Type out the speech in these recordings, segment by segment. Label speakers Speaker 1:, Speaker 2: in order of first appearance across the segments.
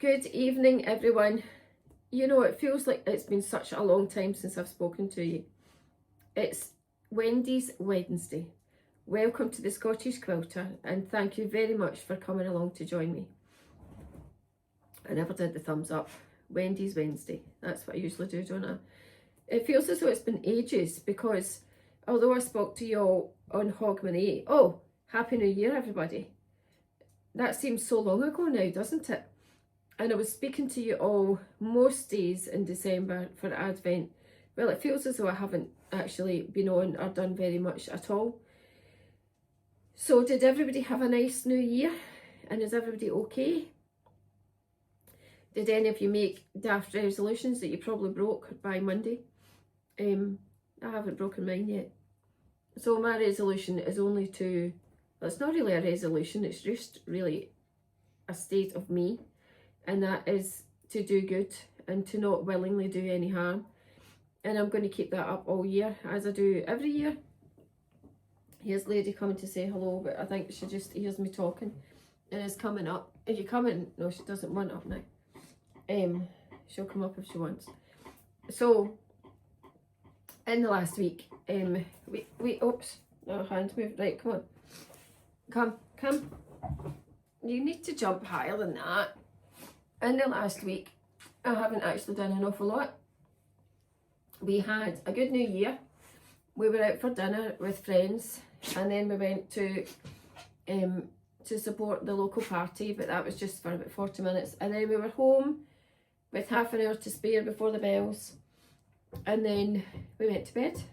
Speaker 1: Good evening, everyone. You know, it feels like it's been such a long time since I've spoken to you. It's Wendy's Wednesday. Welcome to the Scottish Quilter, and thank you very much for coming along to join me. I never did the thumbs up. Wendy's Wednesday. That's what I usually do, don't I? It feels as though it's been ages because although I spoke to you all on Hogmanay, oh, Happy New Year, everybody. That seems so long ago now, doesn't it? And I was speaking to you all most days in December for Advent. Well, it feels as though I haven't actually been on or done very much at all. So did everybody have a nice new year? And is everybody okay? Did any of you make daft resolutions that you probably broke by Monday? I haven't broken mine yet. So my resolution is only to, well, it's not really a resolution, it's just really a state of me. And that is to do good and to not willingly do any harm. And I'm going to keep that up all year, as I do every year. Here's Lady coming to say hello, but I think she just hears me talking and is coming up. Are you coming? No, she doesn't want up now. She'll come up if she wants. So, in the last week, oops, no, hand move. Right, come on. Come. You need to jump higher than that. In the last week, I haven't actually done an awful lot. We had a good New Year. We were out for dinner with friends, and then we went to support the local party, but that was just for about 40 minutes. And then we were home with half an hour to spare before the bells, and then we went to bed.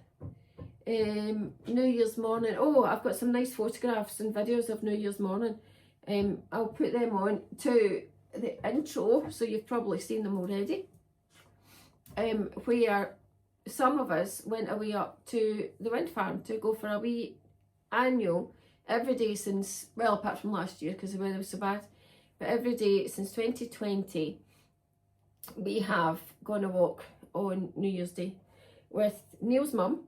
Speaker 1: New Year's morning, oh, I've got some nice photographs and videos of New Year's morning. I'll put them on to the intro, so you've probably seen them already, where some of us went away up to the wind farm to go for a wee annual, every day since, well, apart from last year because the weather was so bad, but every day since 2020 we have gone a walk on New Year's Day with Neil's mum,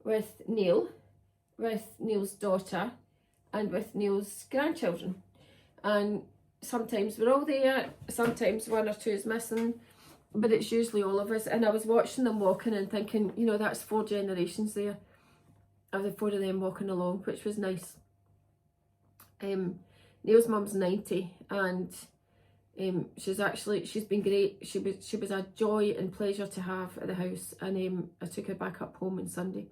Speaker 1: with Neil, with Neil's daughter, and with Neil's grandchildren. And sometimes we're all there, sometimes one or two is missing, but it's usually all of us. And I was watching them walking and thinking, you know, that's 4 generations there of the 4 of them walking along, which was nice. Neil's mum's 90, and she's been great. She was a joy and pleasure to have at the house, and I took her back up home on Sunday.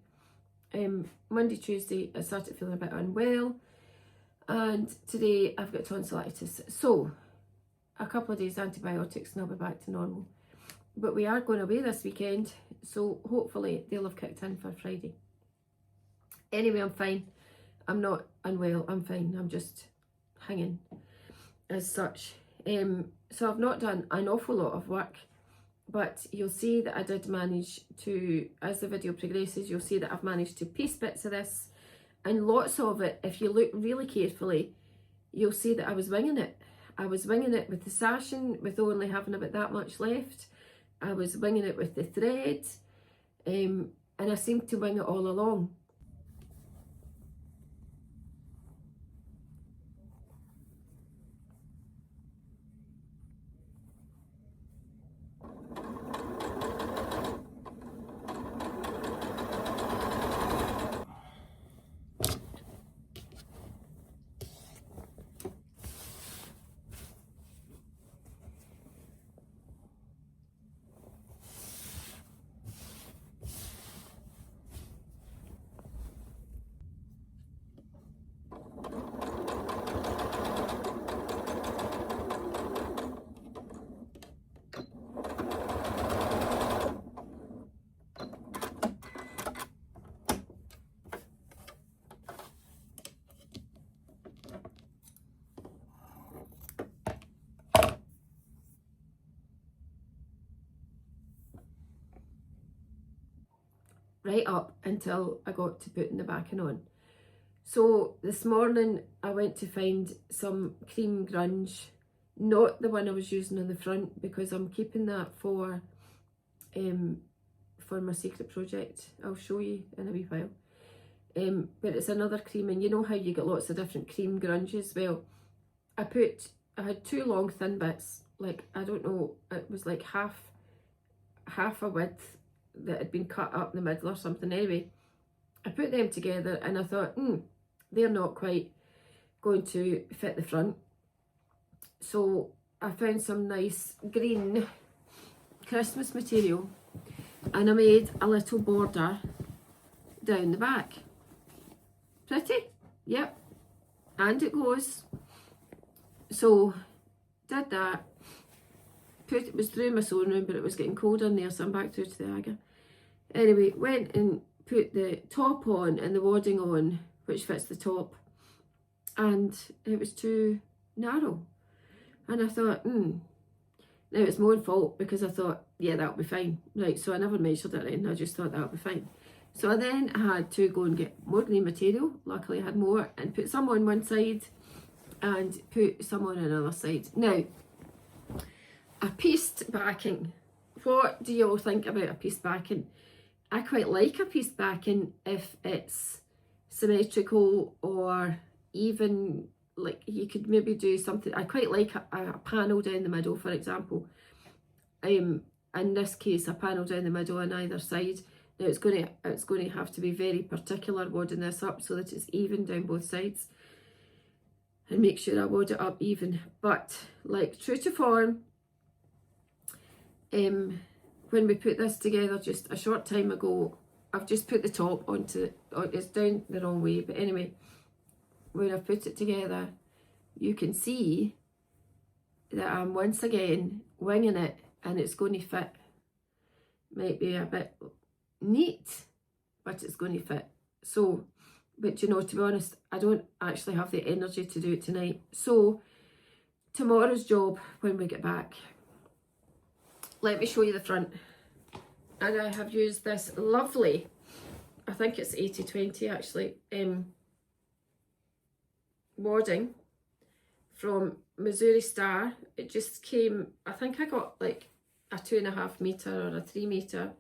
Speaker 1: Monday, Tuesday, I started feeling a bit unwell. And today I've got tonsillitis. So, a couple of days antibiotics and I'll be back to normal. But we are going away this weekend, so hopefully they'll have kicked in for Friday. Anyway, I'm fine. I'm not unwell, I'm fine. I'm just hanging as such. So I've not done an awful lot of work, but you'll see that I did manage to, as the video progresses, you'll see that I've managed to piece bits of this. And lots of it, if you look really carefully, you'll see that I was winging it. I was winging it with the sashing, with only having about that much left. I was winging it with the thread, and I seemed to wing it all along. Right up until I got to putting the backing on. So this morning I went to find some cream grunge, not the one I was using on the front, because I'm keeping that for my secret project. I'll show you in a wee while. But it's another cream, and you know how you get lots of different cream grunges? Well, I had 2 long thin bits like, I don't know, it was like half a width that had been cut up the middle or something. Anyway, I put them together and I thought, they're not quite going to fit the front. So I found some nice green Christmas material and I made a little border down the back. Pretty? Yep. And it goes. So did that. It was through my sewing room, but it was getting cold in there, so I'm back through to the Aga. Anyway, went and put the top on and the wadding on, which fits the top, and it was too narrow. And I thought, now it's my own fault, because I thought, yeah, that'll be fine. Right, so I never measured it and I just thought that'll be fine. So I then had to go and get more green material. Luckily I had more, and put some on one side and put some on another side. Now, a pieced backing. What do you all think about a pieced backing? I quite like a pieced backing if it's symmetrical, or even like you could maybe do something. I quite like a panel down the middle, for example. In this case, a panel down the middle on either side. Now it's going to have to be very particular wadding this up so that it's even down both sides, and make sure I wad it up even. But like true to form, when we put this together just a short time ago, I've just put the top onto, it's down the wrong way, but anyway, when I've put it together, you can see that I'm once again winging it, and it's going to fit. Might be a bit neat, but it's going to fit. So, but you know, to be honest, I don't actually have the energy to do it tonight. So tomorrow's job, when we get back, let me show you the front. And I have used this lovely, I think it's 80/20 actually, wadding from Missouri Star. It just came, I think I got like a 2.5 metre or a 3 metre.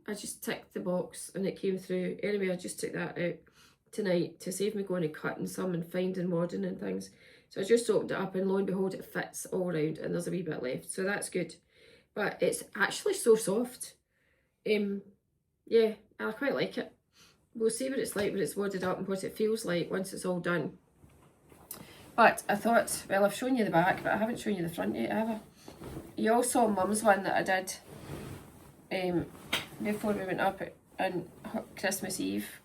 Speaker 1: I just ticked the box and it came through. Anyway, I just took that out tonight to save me going and cutting some and finding wadding and things. So I just opened it up, and lo and behold, it fits all round, and there's a wee bit left. So that's good. But it's actually so soft. Yeah, I quite like it. We'll see what it's like when it's wadded up and what it feels like once it's all done. But I thought, well, I've shown you the back, but I haven't shown you the front yet, have I? You all saw Mum's one that I did before we went up on Christmas Eve.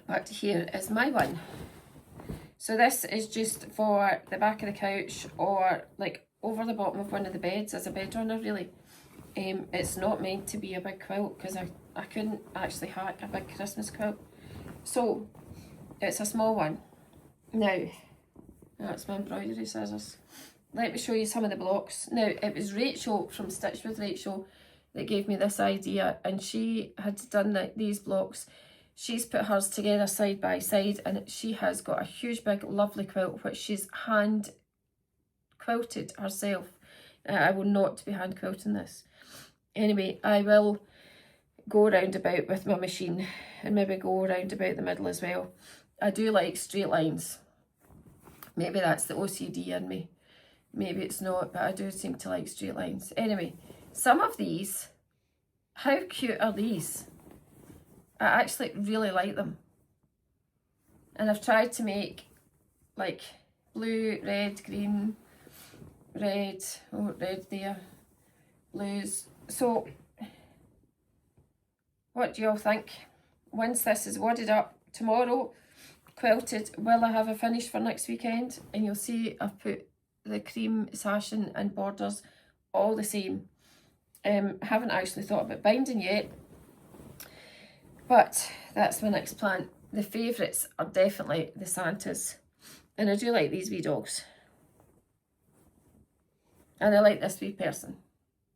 Speaker 1: But here is my one. So this is just for the back of the couch, or like over the bottom of one of the beds as a bed runner, really. It's not meant to be a big quilt, because I couldn't actually hack a big Christmas quilt. So it's a small one. Now, that's my embroidery scissors. Let me show you some of the blocks. Now, it was Rachel from Stitch with Rachel that gave me this idea, and she had done these blocks. She's put hers together side by side, and she has got a huge big lovely quilt which she's hand quilted herself. I will not be hand quilting this. Anyway, I will go round about with my machine and maybe go round about the middle as well. I do like straight lines. Maybe that's the OCD in me. Maybe it's not, but I do seem to like straight lines. Anyway, some of these, how cute are these? I actually really like them. And I've tried to make like blue, red, green, red, oh, red there, blues. So, what do you all think? Once this is wadded up tomorrow, quilted, will I have a finish for next weekend? And you'll see I've put the cream sashing and borders all the same. Haven't actually thought about binding yet, but that's my next plan. The favourites are definitely the Santas, and I do like these wee dogs, and I like this wee person.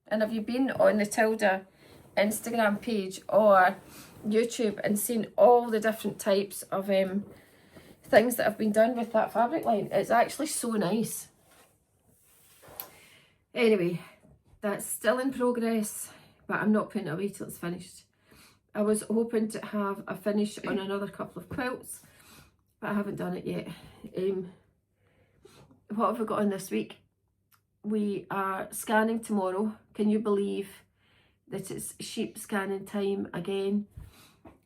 Speaker 1: And have you been on the Tilda Instagram page or YouTube and seen all the different types of things that have been done with that fabric line? It's actually so nice. Anyway, that's still in progress, but I'm not putting it away till it's finished. I was hoping to have a finish on another couple of quilts, but I haven't done it yet. What have I got on this week? we are scanning tomorrow. Can you believe that it's sheep scanning time again?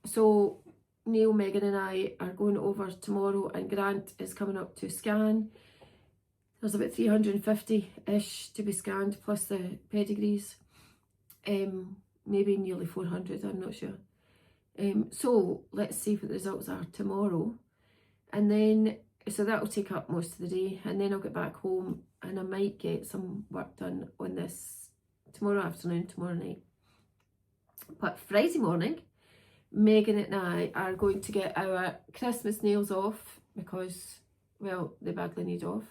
Speaker 1: So Neil, Megan and I are going over tomorrow, and Grant is coming up to scan. There's about 350-ish to be scanned, plus the pedigrees. Maybe nearly 400, I'm not sure. So let's see what the results are tomorrow. And then, so that'll take up most of the day. And then I'll get back home and I might get some work done on this tomorrow afternoon, tomorrow night. But Friday morning, Megan and I are going to get our Christmas nails off because, well, they badly need off.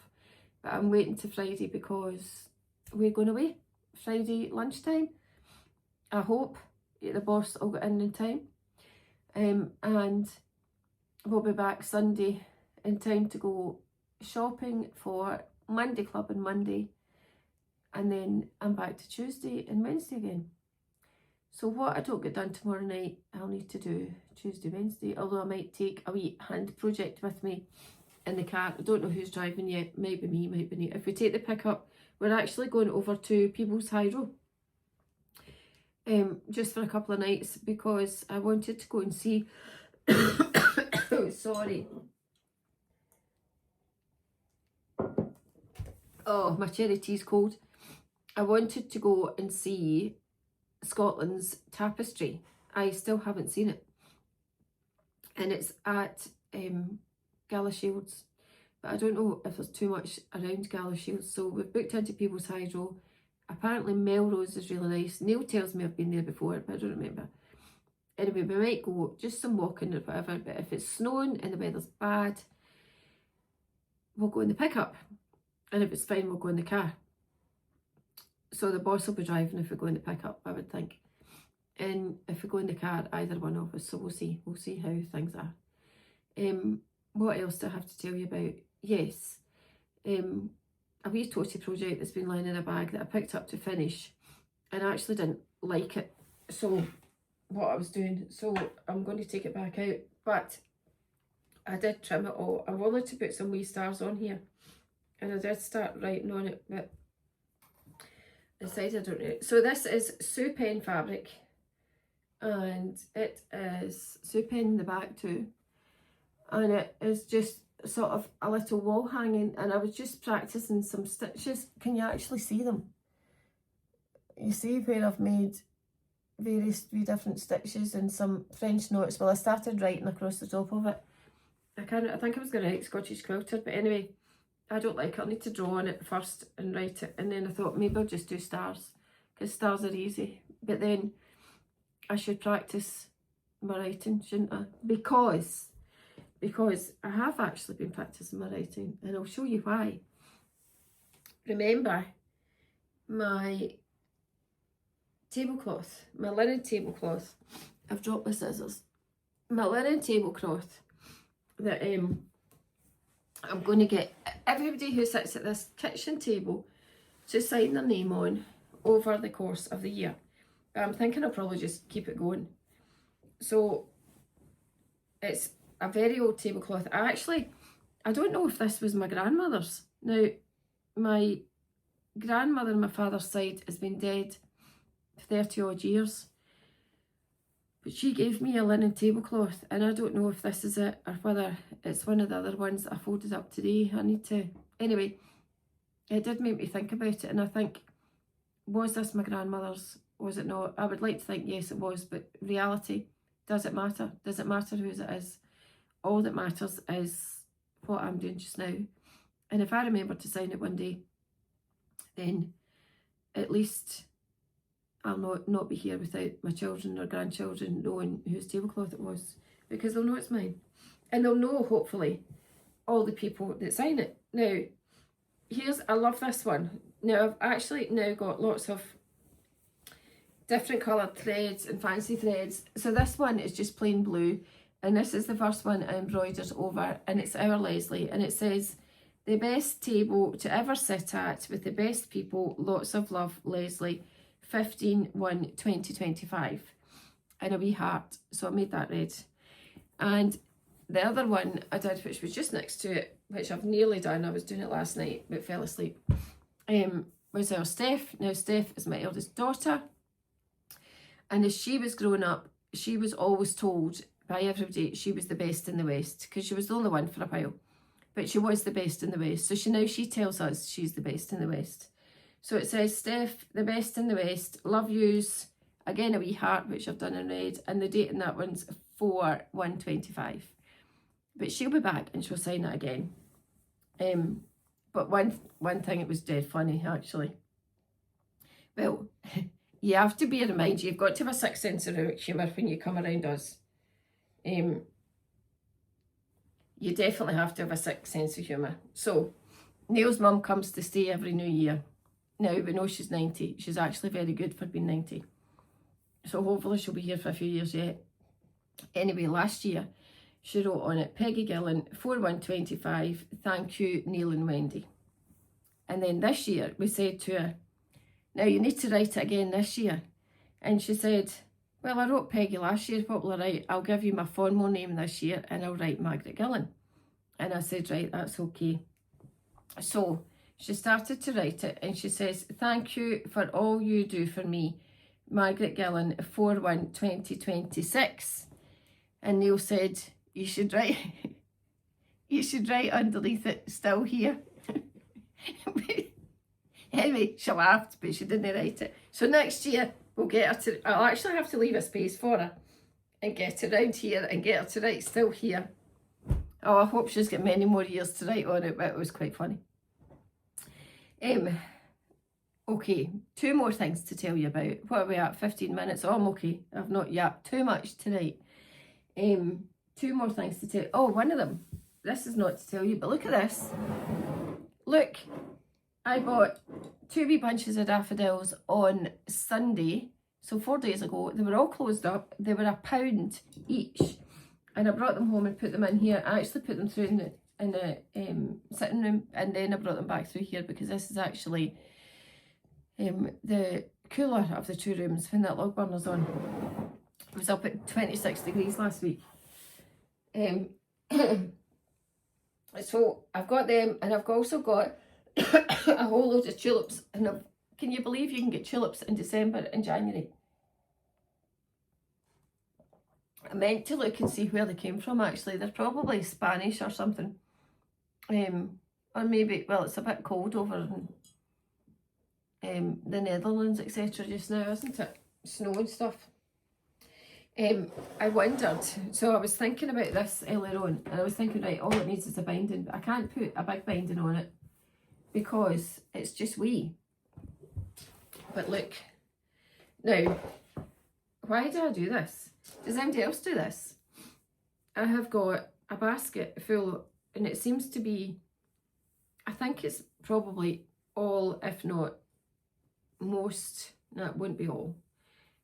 Speaker 1: But I'm waiting to Friday because we're going away Friday lunchtime. I hope the boss will get in time. And we'll be back Sunday in time to go shopping for Monday Club on Monday. And then I'm back to Tuesday and Wednesday again. So what I don't get done tomorrow night, I'll need to do Tuesday, Wednesday. Although I might take a wee hand project with me in the car. I don't know who's driving yet. Might be me, might be me. If we take the pickup, we're actually going over to Peebles High Road. Just for a couple of nights because I wanted to go and see oh, sorry. Oh, my cherry tea's cold. I wanted to go and see Scotland's tapestry. I still haven't seen it. And it's at Galashiels. But I don't know if there's too much around Galashiels. So we've booked into Peebles Hydro. Apparently Melrose is really nice. Neil tells me I've been there before, but I don't remember. Anyway, we might go just some walking or whatever, but if it's snowing and the weather's bad, we'll go in the pickup. And if it's fine, we'll go in the car. So the boss will be driving if we go in the pickup, I would think. And if we go in the car, either one of us, so we'll see. We'll see how things are. What else do I have to tell you about? Yes. A wee toty project that's been lying in a bag that I picked up to finish and I actually didn't like it. So what I was doing, so I'm going to take it back out, but I did trim it all. I wanted to put some wee stars on here and I did start writing on it, but I decided I don't know. So this is Supen fabric and it is Supen in the back too, and it is just sort of a little wall hanging, and I was just practicing some stitches. Can you actually see them? You see where I've made various three different stitches and some French knots. Well, I started writing across the top of it. I think I was going to write Scottish Quilter, but anyway, I don't like it. I need to draw on it first and write it, and then I thought maybe I'll just do stars because stars are easy. But then I should practice my writing, shouldn't I? Because I have actually been practicing my writing, and I'll show you why. Remember my tablecloth, my linen tablecloth. I've dropped my scissors. My linen tablecloth that I'm going to get everybody who sits at this kitchen table to sign their name on over the course of the year. I'm thinking I'll probably just keep it going. So it's a very old tablecloth. I don't know if this was my grandmother's. Now, my grandmother on my father's side has been dead 30 odd years. But she gave me a linen tablecloth, and I don't know if this is it or whether it's one of the other ones that I folded up today. I need to... Anyway, it did make me think about it, and I think, was this my grandmother's? Was it not? I would like to think yes it was, but reality, does it matter? Does it matter whose it is? All that matters is what I'm doing just now. And if I remember to sign it one day, then at least I'll not be here without my children or grandchildren knowing whose tablecloth it was, because they'll know it's mine. And they'll know, hopefully, all the people that sign it. Now, I love this one. Now, I've actually now got lots of different coloured threads and fancy threads. So this one is just plain blue. And this is the first one I embroidered over, and it's our Leslie, and it says, "The best table to ever sit at with the best people, lots of love, Leslie, 15/1/2025, and a wee heart. So I made that red. And the other one I did, which was just next to it, which I've nearly done, I was doing it last night but fell asleep, was our Steph. Now Steph is my eldest daughter, and as she was growing up, she was always told by everybody she was the best in the West, because she was the only one for a while, but she was the best in the West. So she tells us she's the best in the West. So it says, Steph, the best in the West, love yous. Again, a wee heart, which I've done in red, and the date in that one's 4/1/25. But she'll be back and she'll sign it again. But one thing, it was dead funny, actually. Well, you have to bear in mind, you've got to have a sixth sense of humour when you come around us. You definitely have to have a sixth sense of humour. So, Neil's mum comes to stay every New Year. Now, we know she's 90. She's actually very good for being 90. So hopefully she'll be here for a few years yet. Anyway, last year, she wrote on it, Peggy Gillen, 4/1/25, thank you, Neil and Wendy. And then this year, we said to her, now you need to write it again this year. And she said, well, I wrote Peggy last year, what will I write? I'll give you my formal name this year and I'll write Margaret Gillen. And I said, right, that's okay. So she started to write it and she says, thank you for all you do for me, Margaret Gillen, 4/1/2026. And Neil said, you should write underneath it, still here. Anyway, she laughed, but she didn't write it. So next year, we'll get her to, I'll actually have to leave a space for her and get her around here and get her to write still here. Oh, I hope she's got many more years to write on it, but it was quite funny. Okay, 2 more things to tell you about. What are we at? 15 minutes? Oh, I'm okay. I've not yapped too much tonight. 2 more things to tell. Oh, one of them. This is not to tell you, but look at this. Look, I bought 2 wee bunches of daffodils on Sunday, so 4 days ago. They were all closed up. They were £1 each, and I brought them home and put them in here. I actually put them through in the sitting room, and then I brought them back through here because this is actually the cooler of the 2 rooms when that log burner's on. It was up at 26 degrees last week. So I've got them, and I've also got a whole load of tulips. And can you believe you can get tulips in December and January? I meant to look and see where they came from, actually. They're probably Spanish or something. Or maybe, well, it's a bit cold over in the Netherlands, etc. just now, isn't it? Snow and stuff. I wondered, so I was thinking about this earlier on, and I was thinking, right, all it needs is a binding, but I can't put a big binding on it because it's just wee. But look, now, why do I do this? Does anybody else do this? I have got a basket full, and it seems to be, I think it's probably all, if not most, no, it wouldn't be all.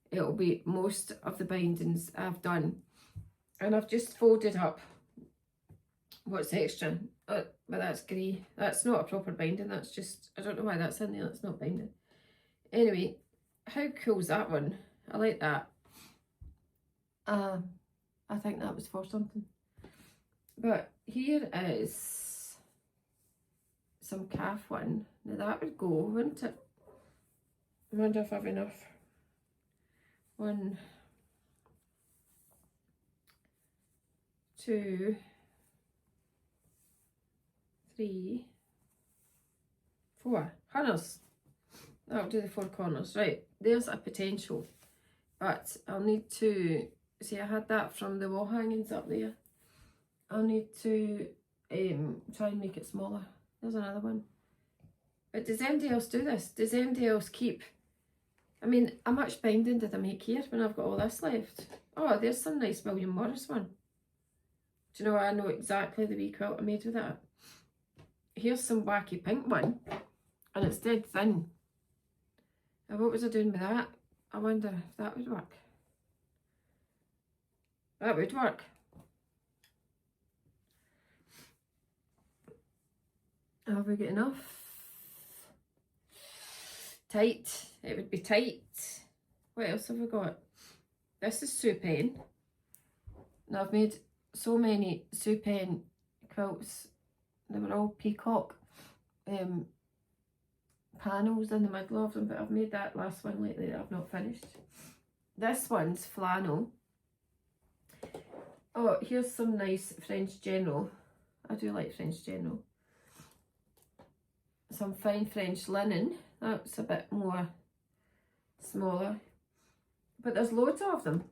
Speaker 1: It'll be most of the bindings I've done. And I've just folded up what's extra. But that's grey. That's not a proper binding. That's just, I don't know why that's in there. That's not binding. Anyway, how cool's that one? I like that. I think that was for something. But here is some calf one. Now that would go, wouldn't it? I wonder if I have enough. 1, 2, 3, 4 corners. That'll do the 4 corners. Right, there's a potential, but I'll need to see. I had that from the wall hangings up there. I'll need to try and make it smaller. There's another one. But does anybody else do this? Does anybody else keep? I mean, how much binding did I make here when I've got all this left? Oh, there's some nice William Morris one. Do you know, I know exactly the wee quilt I made with that. Here's some wacky pink one, and it's dead thin. Now, what was I doing with that? I wonder if that would work. That would work. Have we got enough? Tight. It would be tight. What else have we got? This is Sue Penn. Now I've made so many Sue Penn quilts. They were all peacock panels in the middle of them, but I've made that last one lately that I've not finished. This one's flannel. Oh, here's some nice French General. I do like French General. Some fine French linen. That's a bit more smaller. But there's loads of them.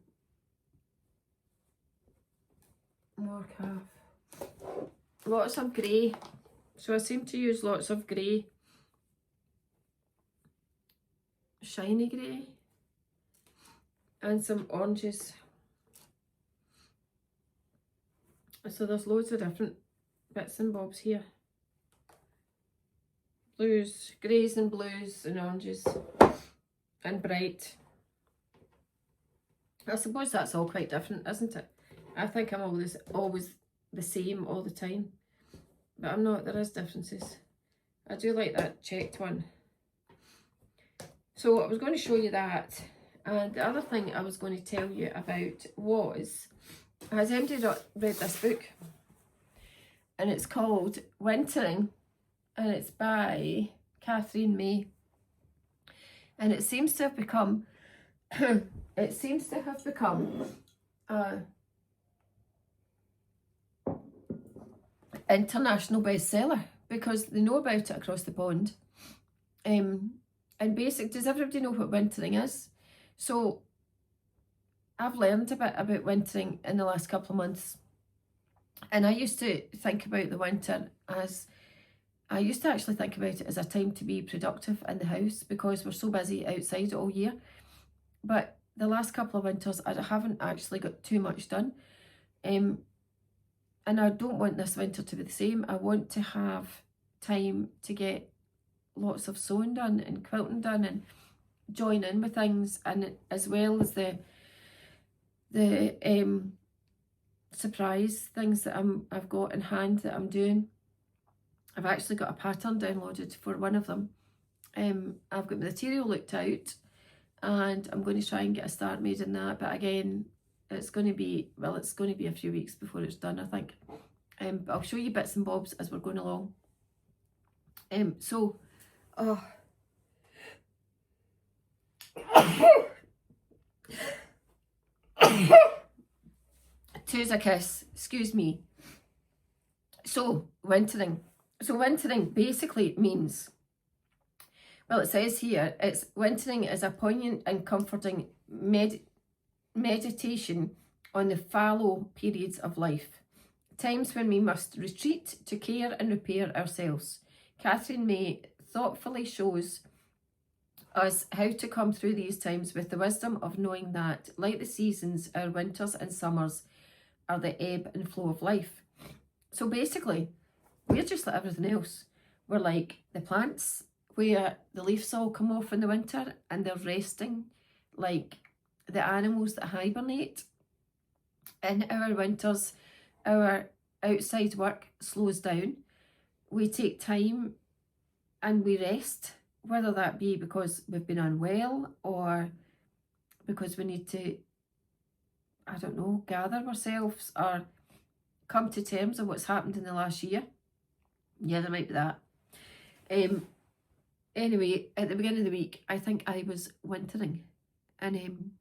Speaker 1: More calf. Lots of grey. So I seem to use lots of grey. Shiny grey. And some oranges. So there's loads of different bits and bobs here. Blues, greys and blues and oranges. And bright. I suppose that's all quite different, isn't it? I think I'm always the same all the time. But I'm not, there is differences. I do like that checked one. So I was going to show you that. And the other thing I was going to tell you about was, has anybody read this book? And it's called Wintering. And it's by Katherine May. And it seems to have become, international bestseller because they know about it across the pond. And basic, does everybody know what wintering is? So I've learned a bit about wintering in the last couple of months. And I used to think about the winter as, I used to actually think about it as a time to be productive in the house because we're so busy outside all year. But the last couple of winters, I haven't actually got too much done. And I don't want this winter to be the same. I want to have time to get lots of sewing done and quilting done and join in with things, and as well as the surprise things that I've got in hand that I'm doing. I've actually got a pattern downloaded for one of them. I've got the material looked out and I'm going to try and get a start made in that, but again, it's going to be a few weeks before it's done, I think. But I'll show you bits and bobs as we're going along. Two's a kiss, excuse me. So, wintering. So wintering basically means, well, it says here, it's wintering is a poignant and comforting meditation on the fallow periods of life, times when we must retreat to care and repair ourselves. Katherine May thoughtfully shows us how to come through these times with the wisdom of knowing that, like the seasons, our winters and summers are the ebb and flow of life. So basically, we're just like everything else. We're like the plants where the leaves all come off in the winter and they're resting, like the animals that hibernate. In our winters, our outside work slows down. We take time and we rest, whether that be because we've been unwell or because we need to, I don't know, gather ourselves or come to terms with what's happened in the last year. Yeah, there might be that. Anyway, at the beginning of the week, I think I was wintering and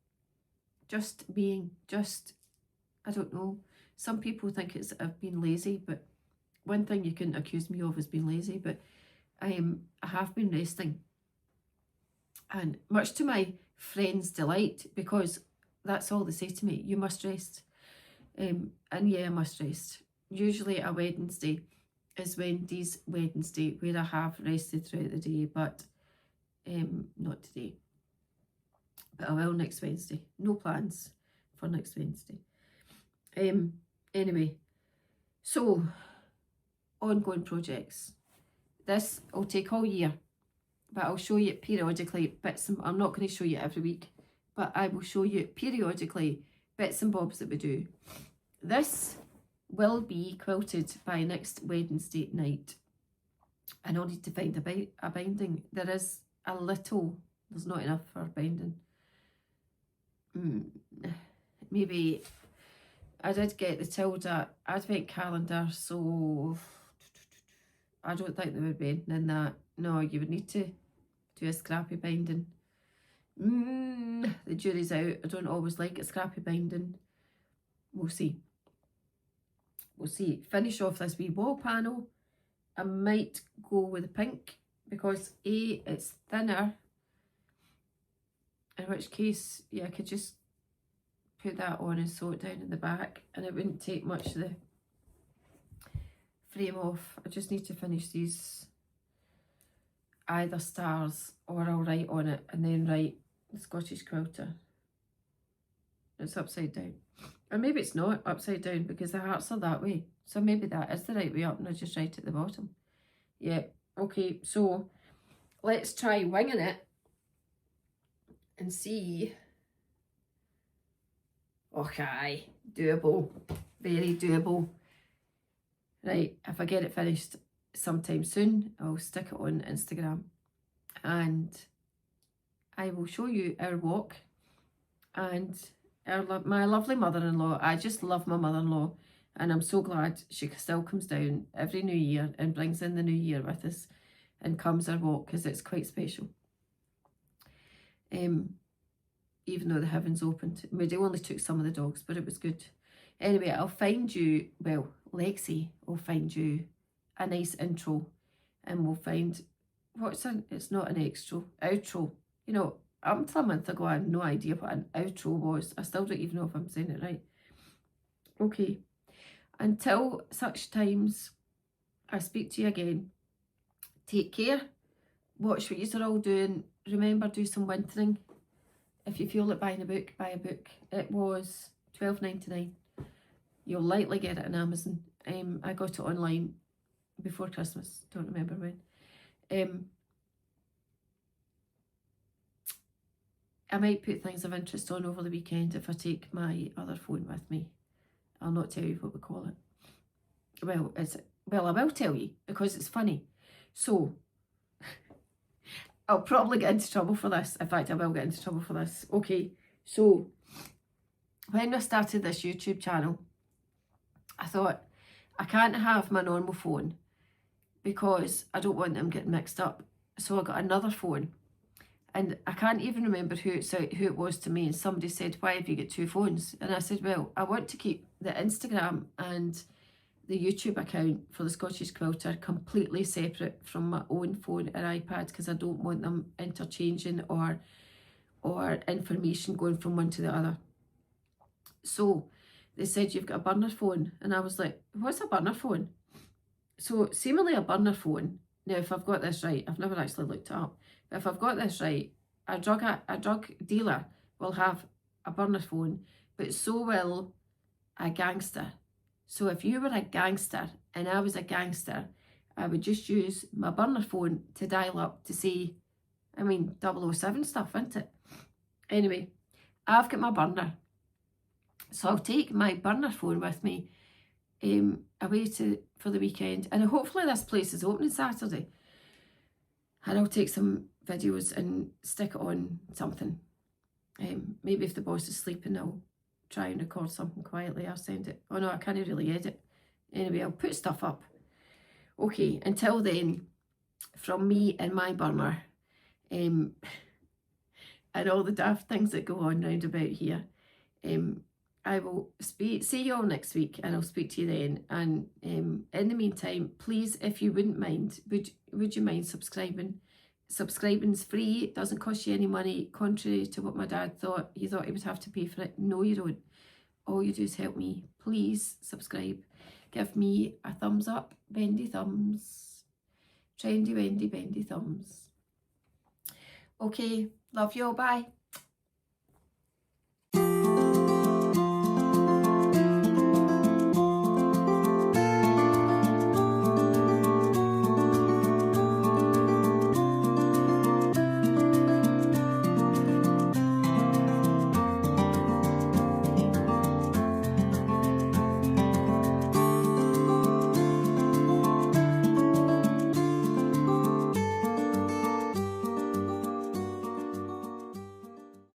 Speaker 1: just being, I don't know. Some people think I've been lazy, but one thing you couldn't accuse me of is being lazy, but I have been resting. And much to my friends' delight, because that's all they say to me, you must rest. And yeah, I must rest. Usually a Wednesday is Wendy's Wednesday, where I have rested throughout the day, but not today. But I will next Wednesday. No plans for next Wednesday. Anyway, so ongoing projects. This will take all year, but I'll show you periodically bits and I'm not going to show you every week, but I will show you periodically bits and bobs that we do. This will be quilted by next Wednesday night. I don't need to find a binding. There is a little, there's not enough for binding. Maybe I did get the Tilda advent calendar, so I don't think there would be anything in that. No, you would need to do a scrappy binding. The jury's out. I don't always like a scrappy binding. We'll see. We'll see. Finish off this wee wall panel. I might go with the pink because A, it's thinner, in which case, yeah, I could just put that on and sew it down in the back and it wouldn't take much of the frame off. I just need to finish these either stars or I'll write on it and then write the Scottish Quilter. It's upside down. Or maybe it's not upside down because the hearts are that way. So maybe that is the right way up and I just write at the bottom. Yeah, okay, so let's try winging it and see. Okay, doable, very doable. Right, if I get it finished sometime soon, I'll stick it on Instagram and I will show you our walk and my lovely mother-in-law. I just love my mother-in-law and I'm so glad she still comes down every new year and brings in the new year with us and comes our walk because it's quite special. Even though the heavens opened. We only took some of the dogs, but it was good. Anyway, I'll find you, well, Lexi will find you a nice intro and we'll find, it's not an extra, outro. You know, up until a month ago, I had no idea what an outro was. I still don't even know if I'm saying it right. Okay, until such times I speak to you again, take care, watch what you're all doing, remember do some wintering. If you feel like buying a book, buy a book. It was $12.99. You'll likely get it on Amazon. I got it online before Christmas. Don't remember when. I might put things of interest on over the weekend if I take my other phone with me. I'll not tell you what we call it. Well, I will tell you because it's funny. So I'll probably get into trouble for this. In fact, I will get into trouble for this. Okay, so when I started this YouTube channel, I thought I can't have my normal phone because I don't want them getting mixed up. So I got another phone and I can't even remember who it was to me. And somebody said, why have you got two phones? And I said, well, I want to keep the Instagram and the YouTube account for the Scottish Quilter completely separate from my own phone and iPad because I don't want them interchanging or information going from one to the other. So they said, you've got a burner phone. And I was like, what's a burner phone? So seemingly a burner phone, now if I've got this right, I've never actually looked it up, but if I've got this right, a drug dealer will have a burner phone, but so will a gangster. So if you were a gangster and I was a gangster, I would just use my burner phone to dial up to see, 007 stuff, isn't it? Anyway, I've got my burner. So I'll take my burner phone with me away for the weekend. And hopefully this place is opening Saturday. And I'll take some videos and stick it on something. Maybe if the boss is sleeping, I'll try and record something quietly. I'll send it. Oh no, I can't really edit. Anyway, I'll put stuff up. Okay, until then, from me and my burner, and all the daft things that go on round about here, I will see you all next week and I'll speak to you then. And in the meantime, please, if you wouldn't mind, would you mind subscribing? Subscribing's free, it doesn't cost you any money, contrary to what my dad thought. He thought he would have to pay for it. No, you don't. All you do is help me. Please subscribe. Give me a thumbs up, bendy thumbs. Trendy, wendy, bendy thumbs. Okay, love you all, bye.